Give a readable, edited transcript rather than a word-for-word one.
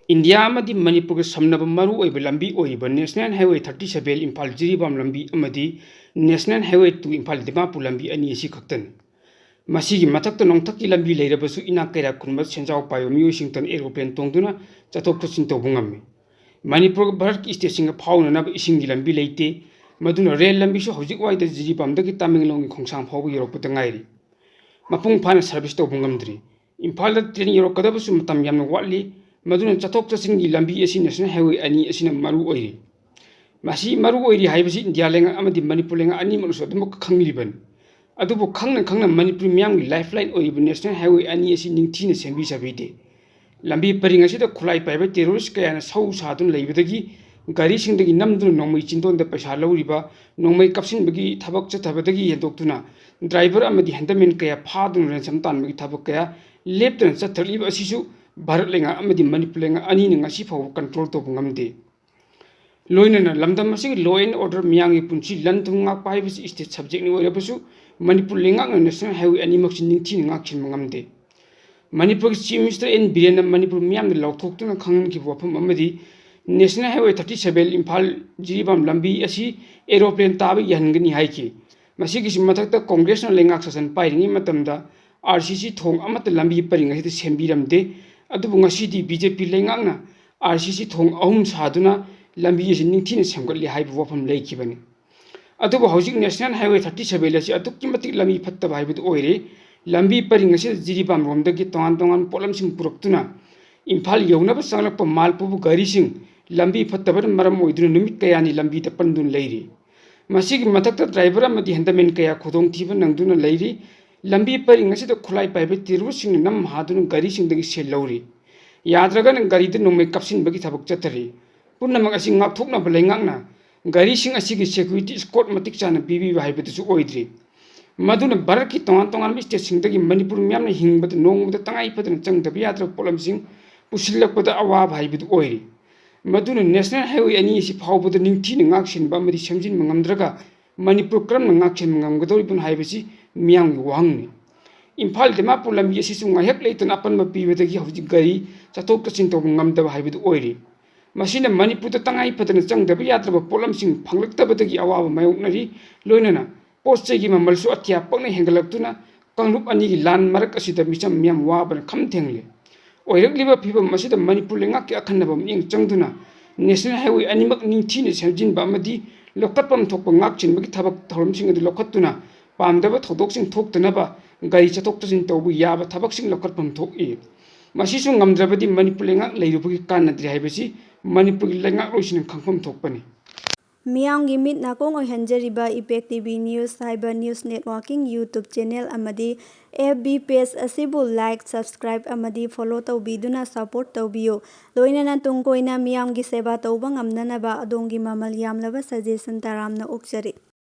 India अमदी Manipur के समनब मरु ओइब लंबी ओइब national highway 37 Imphal Jiribam लंबी अमदी नेशनल हाईवे 2 इम्फाल दिमापुर लंबी अनि असि खक्तन मसीगी मथक नोंथकी लंबी लेरबसु इना कैरा कुनब सेंजाव पायो मियोसिंगतन एरोप्लेन तोंगदुना चथोक चसिन तौबुंगम मणिपुर भारत की स्टेट सिंग फाउननब इसिंगी लंबी लेते मदुना रेल लंबीसु हौजिक वाइद जिरीबामदगी तामेंगलोंगी खोंसांग फाउब योरपत गायरी मपुंग फाना सर्विस तौबुंगमद्री इम्फाल ट्रेन योरकदबसु मतम यामना वाटली मदुना चथोक चसिंगी लंबी असि नेशनल हाईवे अनि असिना मरु ओइरी मासी मरु ओइरी हाइबसि इंडिया लेंगा अमदी मणिपुर लेंगा अनि मनुसु अदुमक खंगलिबन अदुबु खंगना खंगना मणिपुर मियामगी लाइफलाइन ओइब नेशनल हाईवे अनि असि निंगथिना सेंबि सबिदे लंबी परिंग असिदा खुलाई पाइबा टेरोरिस्ट कयाना सौ सादुन लेबदगी गाड़ी सिंदगी नमदुन नोंमै चिंदोंदा पैसा लौरिबा नोंमै कपसिनबगी थबक चथबदगी हेदोक्तुना ड्राइवर अमदी हैंडलमैन कया फादुन रेंसम तानबगी थबक कया लेप्तन चथरलिबा असिसु भारत लेंगा अमदी मणिपुर लेंगा अनि नंगासी फाव कंट्रोल तौब ngamde लोइनना लमदम असिगी लॉ एंड ऑर्डर मियांगी पुंची लंथुम ngak पाइबसि स्टेट सब्जेक्ट नि ओइरबसु मणिपुर लेंगा नेशनल हाईवे अनि मक्सि निंगथि ngakखिन ngamde मणिपुर की chief minister N Biren Manipur मियाम लौथोक्तुना खंगनखि वफम अमदी नेशनल हाईवे 37 इम्फाल जिरीबाम लंबी असि एरोप्लेन ताब यहनगनी हाइखि मसिगिसि मथक्ता कांग्रेसना लेंगाक ससन पाइरिंगी मतमदा आरसीसी थोंग अमत लंबी परिंग असिद सेंबिरमदे अदुबु ngasidi बीजेपी लेंगाकना आरसीसी थोंग अहुम सादुना लंबी असि निंगथिना सेमगतलि हाइब वफम लेखिबनि अदुबु हौजिक नेशनल हाईवे 37 असि अदुक्कि मतिक लंबी फत्तबा हाइबदु ओइरे लंबी परिंग असिद जिरीबाम रोमदगी तोंगान तोंगान पोलमसिंग पुरक्तुना इम्फाल यौनब संगलप मालपुबु गारीसिंग लंबी फत्तबन मरम ओइदुना नुमित कयानि लंबी द पंदुन लेरी मसिगी मथक्ता ड्राइवर अमदी हैंडलमैन कया खुदोंग थीबन नंगदुना लेरी लंबी परिंग असिद खुलाई पाइबे तिरुसिंग नम हादुन गारीसिंगदगी सेल लौरी याद्रगन गारीद नोंमै कपसिनबगी थबक चतरी पुनमक असि ngakthoknaba लेंगाकना गारीसिंग असिगी सिक्योरिटी स्कोट मतिक चाना पीबीबा हाइबदसु ओइद्री मदुना भारत की तोंगान तोंगान स्टेटसिंगदगी मणिपुर मियामना हिंगबद नोंगबद तंगाई फदना चंगदब यात्रा पोलमसिंग पुसिलकपद अवाब हाइबदु ओइरी मदुना नेशनल हाईवे अनि असि फावबद निंगथिना ngaksinba amadi semjinba ngamdraga Manipur क्रम ngaksinba ngamgadoribun हाइबसि मियामगी वाहंगनि इम्फाल दिमापुर लंबी असिसु ngahek leitana apanba pibadagi hojik gari chathok chachin tawba ngamdaba haibadu oiri masina Manipur ता तंगाई फदना चंगदब यात्रब पोलमसिंग फंगलक्तबदगी अवाब मायोकनरी लोइनना पोस्टगी ममलसु अत्या पकना हेंगलक्तुना कांगरूप अनिगी लान मरक असिदा मिचम मियाम वाबन खमथेंगले ओइरकलिबा फिबम मसिदा मणिपुर लेंगाकि अखन्नबम इंग चंगदुना नेशनल हाईवे अनिमक निंगथिना सेमजिनबा अमदी लोकतपम थोकप ngakchinbagi थबक थौरमसिंग अदु लोखत्तुना पामदब थौदोकसिंग थोक्तनबा गाड़ी चथोक चसिन तौबु याबा थबकसिंग लोखत्पम थोकइ मसिसु ngamdrabadi मणिपुर लेंगाक लेरुबगी कानद्रि हाइबसि मणिपुर लेंगाक रोइसिन खंगफम थोकपनि मियामगी मिट नाकोंग ओइहनजरिबा इपेक्ट टीवी न्यूज़ हाइबा न्यूज़ नेटवर्किंग यूट्यूब चैनल अमदी एफबी पेज असिबु लाइक सब्सक्राइब अमदी फॉलो तौबीदुना सपोर्ट तौबियो लोइनना तुंगकोइना मियामगी सेवा तौबा ngamnanaba अदोंगी ममल यामलबा सजेशन तरामना ओक्चरी।